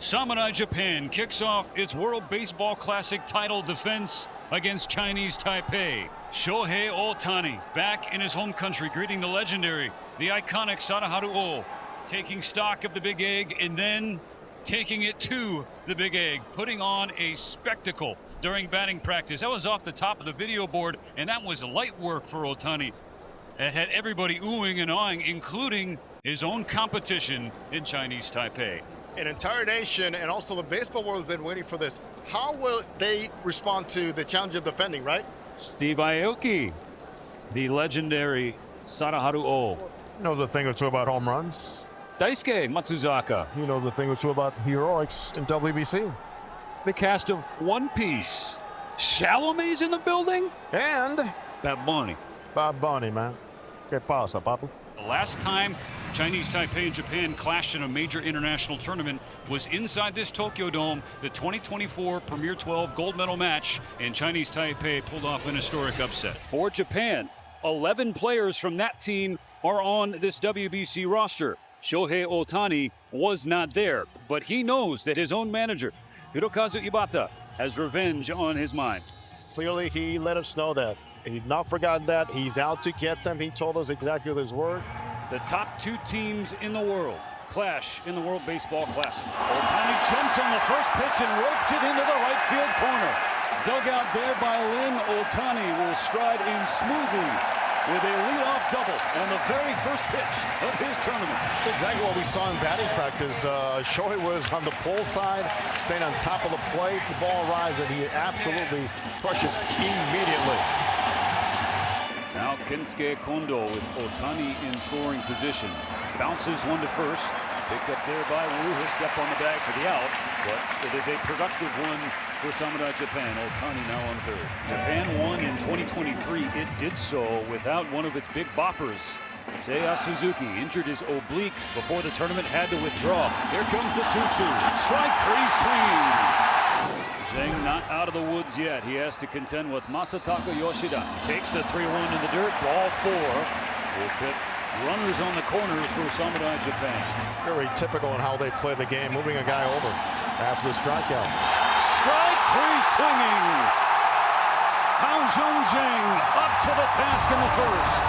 Samurai Japan kicks off its World Baseball Classic title defense against Chinese Taipei. Shohei Ohtani back in his home country, greeting the legendary, the iconic Sadaharu O, taking stock of the Big Egg and then taking it to the Big Egg, putting on a spectacle during batting practice. That was off the top of the video board, and that was light work for Ohtani. It had everybody oohing and awing, including his own competition in Chinese Taipei. An entire nation and also the baseball world have been waiting for this. How will they respond to the challenge of defending, right? Steve Aoki, the legendary Sadaharu O. He knows a thing or two about home runs. Daisuke Matsuzaka. He knows a thing or two about heroics in WBC. The cast of One Piece. Chalamet's in the building? And Bad Bunny. Bad Bunny, man. ¿Qué pasa, papu? The last time Chinese Taipei and Japan clashed in a major international tournament was inside this Tokyo Dome, the 2024 Premier 12 gold medal match, and Chinese Taipei pulled off an historic upset. For Japan, 11 players from that team are on this WBC roster. Shohei Ohtani was not there, but he knows that his own manager, Hirokazu Ibata, has revenge on his mind. Clearly, he let us know that. He's not forgotten that. He's out to get them. He told us exactly his word. The top two teams in the world clash in the World Baseball Classic. Ohtani jumps on the first pitch and ropes it into the right field corner. Dug out there by Lin, Ohtani will stride in smoothly with a leadoff double on the very first pitch of his tournament. That's exactly what we saw in batting practice. Shohei was on the pull side, staying on top of the plate. The ball arrives and he absolutely crushes immediately. Now Kensuke Kondo with Ohtani in scoring position. Bounces one to first. Picked up there by Wu. He'll step on the bag for the out. But it is a productive one for Samurai Japan. Ohtani now on third. Japan won in 2023. It did so without one of its big boppers. Seiya Suzuki injured his oblique before the tournament, had to withdraw. Here comes the 2-2. Strike three swing. Zheng not out of the woods yet. He has to contend with Masataka Yoshida. Takes the 3-1 in the dirt. Ball four. Will put runners on the corners for Samurai Japan. Very typical in how they play the game, moving a guy over after the strikeout. Strike three swinging. Hao Zheng up to the task in the first.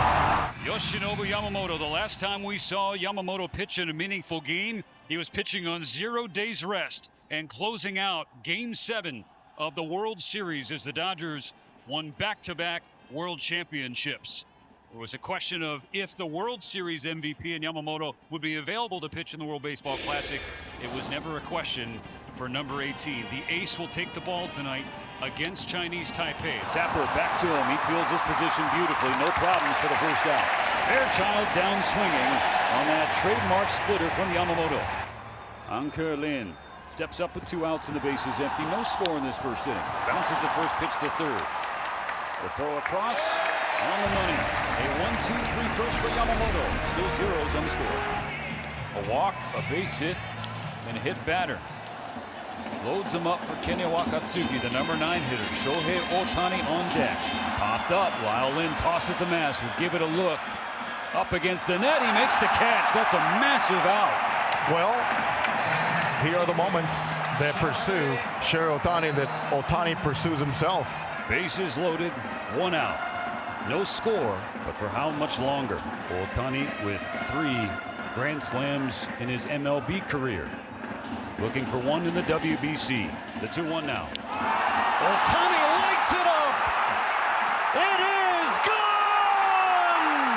Yoshinobu Yamamoto, the last time we saw Yamamoto pitch in a meaningful game, he was pitching on 0 days rest and closing out Game 7 of the World Series as the Dodgers won back-to-back World Championships. It was a question of if the World Series MVP and Yamamoto would be available to pitch in the World Baseball Classic. It was never a question for number 18. The ace will take the ball tonight against Chinese Taipei. Zapper back to him. He feels his position beautifully. No problems for the first out. Fairchild down swinging on that trademark splitter from Yamamoto. Ankur Lin steps up with 2 outs and the bases empty. No score in this first inning. Bounces the first pitch to third. The throw across on the money. A 1-2-3 first for Yamamoto. Still zeros on the score. A walk, a base hit, and a hit batter. Loads him up for Kenya Wakatsuki, the number 9 hitter. Shohei Ohtani on deck. Popped up while Lin tosses the mask. Will give it a look. Up against the net. He makes the catch. That's a massive out. Well, here are the moments that pursue Shohei Ohtani, that Ohtani pursues himself. Bases loaded, 1 out. No score, but for how much longer? Ohtani with 3 Grand Slams in his MLB career. Looking for one in the WBC. The 2-1 now. Ohtani lights it up! It is gone!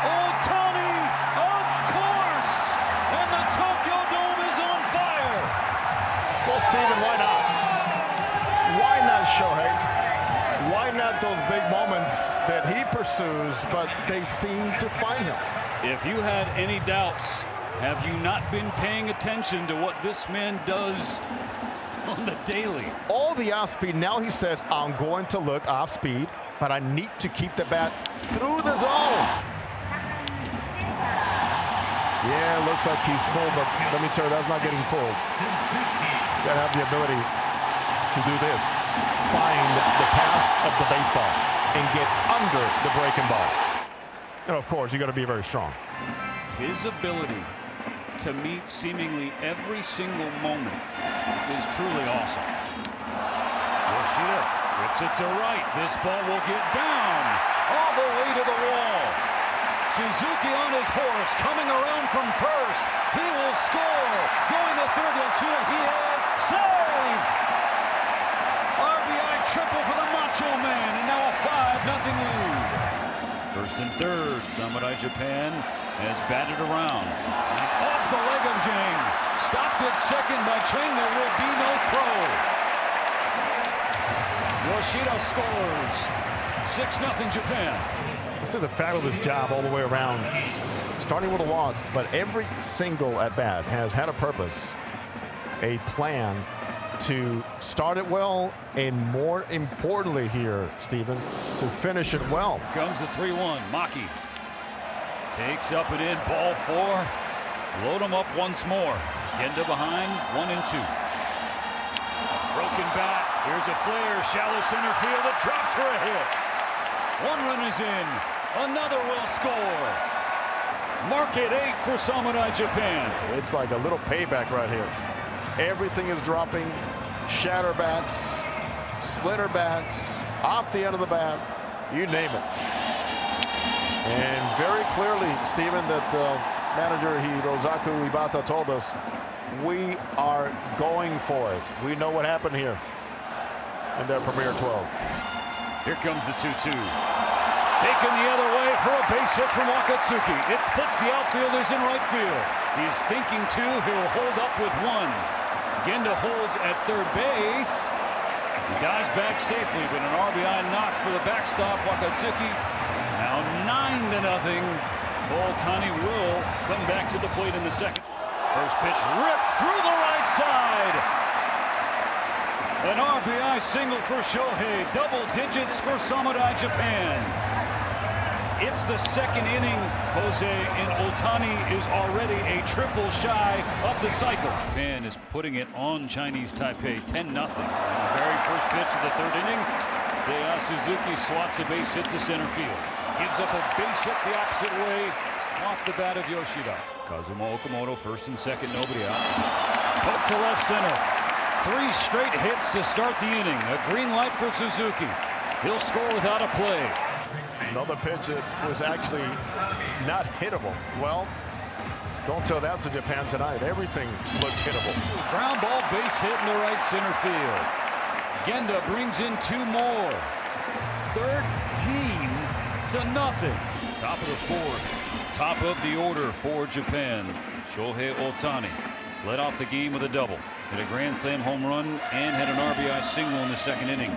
Ohtani, of course! And the Tokyo Dome is on fire! Well, Steven, why not? Why not Shohei? Why not those big moments that he pursues, but they seem to find him? If you had any doubts, have you not been paying attention to what this man does on the daily? All the off-speed. Now he says, I'm going to look off-speed, but I need to keep the bat through the zone. Yeah, looks like he's full, but let me tell you, that's not getting full. You gotta have the ability to do this. Find the path of the baseball and get under the breaking ball. And of course, you gotta be very strong. His ability to meet seemingly every single moment is truly awesome. Yoshida rips it to right. This ball will get down all the way to the wall. Suzuki on his horse, coming around from first. He will score. Going to third, Yoshida. He is save. RBI triple for the Macho Man, and now a 5-0 lead. First and third, Samurai Japan has batted around. And off the leg of Zhang. Stopped at second by Cheng. There will be no throw. Yoshida scores. 6-0 Japan. This is a fabulous job all the way around. Starting with a walk, but every single at bat has had a purpose, a plan to start it well, and more importantly here, Stephen, to finish it well. Comes the 3-1. Maki takes up and in. Ball 4. Load him up once more. Genda behind. 1 and 2. Broken bat. Here's a flare. Shallow center field. It drops for a hit. 1 run is in. Another will score. Mark it 8 for Samurai Japan. It's like a little payback right here. Everything is dropping. Shatter bats, splinter bats, off the end of the bat, you name it. And very clearly, Stephen, that manager Hirozaku Ibata told us, we are going for it. We know what happened here in their Premier 12. Here comes the 2-2. Taken the other way for a base hit from Wakatsuki. It splits the outfielders in right field. He's thinking 2. He'll hold up with 1. Genda holds at third base. He dives back safely, but an RBI knock for the backstop. Wakatsuki now 9-0. Otani will come back to the plate in the second. First pitch ripped through the right side. An RBI single for Shohei. Double digits for Samurai Japan. It's the second inning, Jose, and Otani is already a triple shy of the cycle. Japan is putting it on Chinese Taipei, 10-0. In the very first pitch of the third inning, Seiya Suzuki swats a base hit to center field. Gives up a base hit the opposite way off the bat of Yoshida. Kazuma Okamoto, first and second, nobody out. Poke to left center. 3 straight hits to start the inning. A green light for Suzuki. He'll score without a play. Another pitch that was actually not hittable. Well, don't tell that to Japan tonight. Everything looks hittable. Ground ball base hit in the right center field. Genda brings in 2 more. 13-0. Top of the 4th. Top of the order for Japan. Shohei Otani led off the game with a double. Hit a grand slam home run and had an RBI single in the second inning.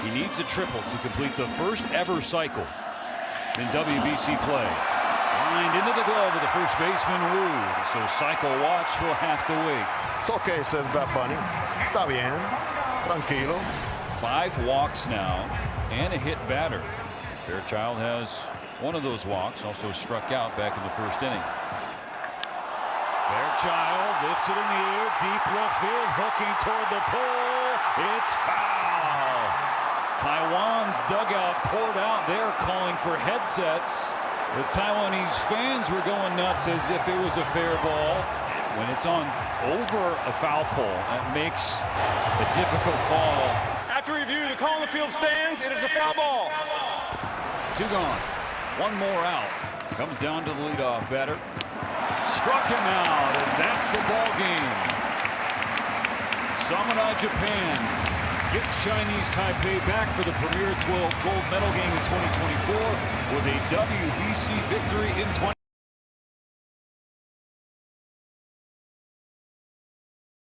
He needs a triple to complete the first ever cycle in WBC play. Lined into the glove of the first baseman, Wu. So cycle watch will have to wait. It's okay, says Bat Bunny. Está bien. Tranquilo. 5 walks now and a hit batter. Fairchild has one of those walks, also struck out back in the first inning. Fairchild lifts it in the air, deep left field, hooking toward the pole. It's foul. Taiwan's dugout poured out. They're calling for headsets. The Taiwanese fans were going nuts as if it was a fair ball. When it's on over a foul pole, that makes a difficult call. After review, the call in the field stands. It is a foul ball. 2 gone. 1 more out. Comes down to the leadoff batter. Struck him out, and that's the ball game. Samurai Japan gets Chinese Taipei back for the Premier 12 gold medal game in 2024 with a WBC victory in 20.